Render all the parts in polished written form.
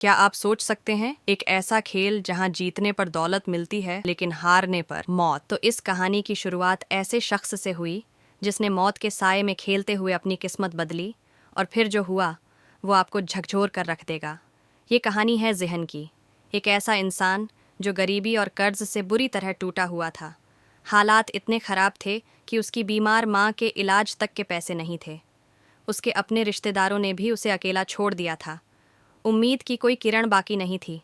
क्या आप सोच सकते हैं एक ऐसा खेल जहां जीतने पर दौलत मिलती है लेकिन हारने पर मौत। तो इस कहानी की शुरुआत ऐसे शख्स से हुई जिसने मौत के साए में खेलते हुए अपनी किस्मत बदली, और फिर जो हुआ वो आपको झकझोर कर रख देगा। ये कहानी है ज़िहन की। एक ऐसा इंसान जो गरीबी और कर्ज से बुरी तरह टूटा हुआ था। हालात इतने ख़राब थे कि उसकी बीमार माँ के इलाज तक के पैसे नहीं थे। उसके अपने रिश्तेदारों ने भी उसे अकेला छोड़ दिया था। उम्मीद की कोई किरण बाकी नहीं थी।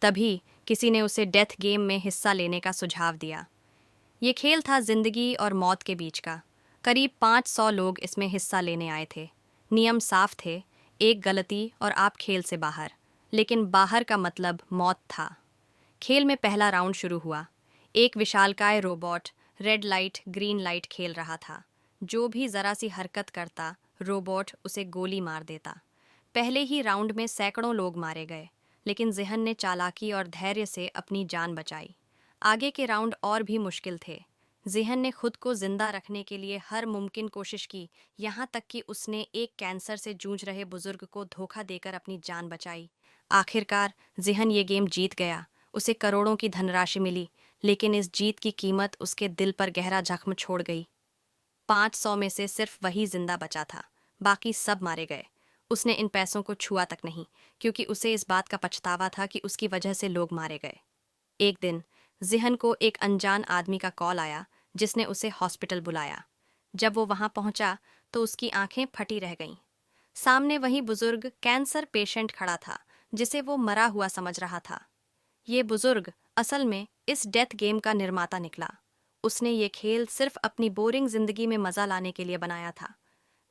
तभी किसी ने उसे डेथ गेम में हिस्सा लेने का सुझाव दिया। ये खेल था जिंदगी और मौत के बीच का। करीब 500 लोग इसमें हिस्सा लेने आए थे। नियम साफ थे, एक गलती और आप खेल से बाहर। लेकिन बाहर का मतलब मौत था। खेल में पहला राउंड शुरू हुआ। एक विशालकाय robot red light green light खेल रहा था। जो भी जरा सी हरकत करता, रोबोट उसे गोली मार देता। पहले ही राउंड में सैकड़ों लोग मारे गए, लेकिन ज़िहन ने चालाकी और धैर्य से अपनी जान बचाई। आगे के राउंड और भी मुश्किल थे। ज़िहन ने खुद को जिंदा रखने के लिए हर मुमकिन कोशिश की, यहाँ तक कि उसने एक कैंसर से जूझ रहे बुजुर्ग को धोखा देकर अपनी जान बचाई। आखिरकार ज़िहन ये गेम जीत गया। उसे करोड़ों की धनराशि मिली, लेकिन इस जीत की कीमत उसके दिल पर गहरा जख्म छोड़ गई। 500 में से सिर्फ वही जिंदा बचा था, बाकी सब मारे गए। उसने इन पैसों को छुआ तक नहीं, क्योंकि उसे इस बात का पछतावा था कि उसकी वजह से लोग मारे गए। एक दिन ज़िहन को एक अनजान आदमी का कॉल आया, जिसने उसे हॉस्पिटल बुलाया। जब वो वहां पहुंचा तो उसकी आंखें फटी रह गईं। सामने वही बुजुर्ग कैंसर पेशेंट खड़ा था, जिसे वो मरा हुआ समझ रहा था। ये बुजुर्ग असल में इस डेथ गेम का निर्माता निकला। उसने ये खेल सिर्फ अपनी बोरिंग जिंदगी में मजा लाने के लिए बनाया था।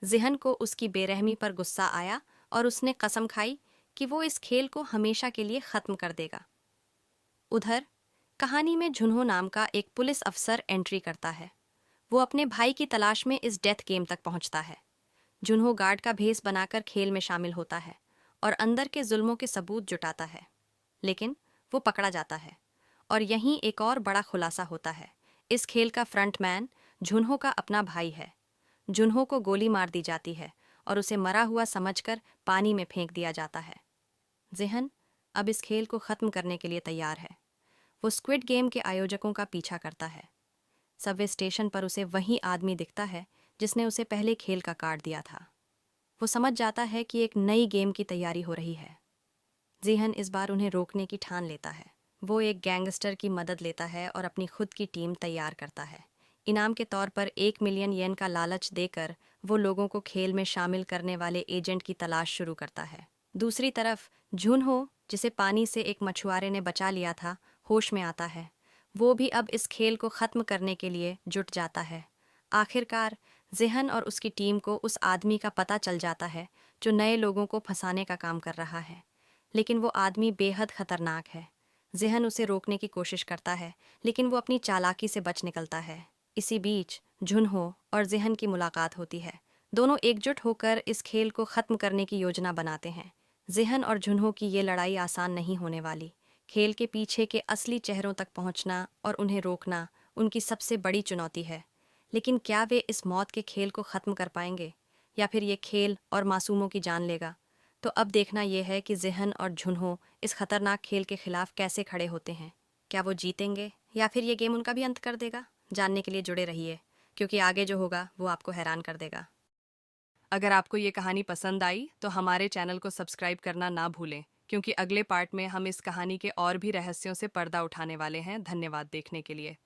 ज़िहन को उसकी बेरहमी पर गुस्सा आया और उसने कसम खाई कि वो इस खेल को हमेशा के लिए खत्म कर देगा। उधर कहानी में झुन्हो नाम का एक पुलिस अफसर एंट्री करता है। वो अपने भाई की तलाश में इस डेथ गेम तक पहुंचता है। झुन्हो गार्ड का भेस बनाकर खेल में शामिल होता है और अंदर के जुल्मों के सबूत जुटाता है। लेकिन वो पकड़ा जाता है, और यहीं एक और बड़ा खुलासा होता है। इस खेल का फ्रंटमैन झुन्हो का अपना भाई है। जुन्हो को गोली मार दी जाती है और उसे मरा हुआ समझकर पानी में फेंक दिया जाता है। ज़िहन अब इस खेल को ख़त्म करने के लिए तैयार है। वो स्क्विड गेम के आयोजकों का पीछा करता है। सबवे स्टेशन पर उसे वही आदमी दिखता है जिसने उसे पहले खेल का कार्ड दिया था। वो समझ जाता है कि एक नई गेम की तैयारी हो रही है। ज़िहन इस बार उन्हें रोकने की ठान लेता है। वो एक गैंगस्टर की मदद लेता है और अपनी खुद की टीम तैयार करता है। इनाम के तौर पर 1 मिलियन येन का लालच देकर वो लोगों को खेल में शामिल करने वाले एजेंट की तलाश शुरू करता है। दूसरी तरफ झुन्हो, जिसे पानी से एक मछुआरे ने बचा लिया था, होश में आता है। वो भी अब इस खेल को ख़त्म करने के लिए जुट जाता है। आखिरकार ज़िहन और उसकी टीम को उस आदमी का पता चल जाता है जो नए लोगों को फंसाने का काम कर रहा है। लेकिन वो आदमी बेहद खतरनाक है। ज़िहन उसे रोकने की कोशिश करता है, लेकिन वो अपनी चालाकी से बच निकलता है। इसी बीच झुन्हो और ज़िहन की मुलाकात होती है। दोनों एकजुट होकर इस खेल को ख़त्म करने की योजना बनाते हैं। ज़िहन और झुन्हो की ये लड़ाई आसान नहीं होने वाली। खेल के पीछे के असली चेहरों तक पहुंचना और उन्हें रोकना उनकी सबसे बड़ी चुनौती है। लेकिन क्या वे इस मौत के खेल को ख़त्म कर पाएंगे, या फिर ये खेल और मासूमों की जान लेगा? तो अब देखना यह है कि ज़िहन और झुन्हो इस खतरनाक खेल के खिलाफ कैसे खड़े होते हैं। क्या वो जीतेंगे, या फिर ये गेम उनका भी अंत कर देगा? जानने के लिए जुड़े रहिए, क्योंकि आगे जो होगा वो आपको हैरान कर देगा। अगर आपको ये कहानी पसंद आई तो हमारे चैनल को सब्सक्राइब करना ना भूलें, क्योंकि अगले पार्ट में हम इस कहानी के और भी रहस्यों से पर्दा उठाने वाले हैं। धन्यवाद देखने के लिए।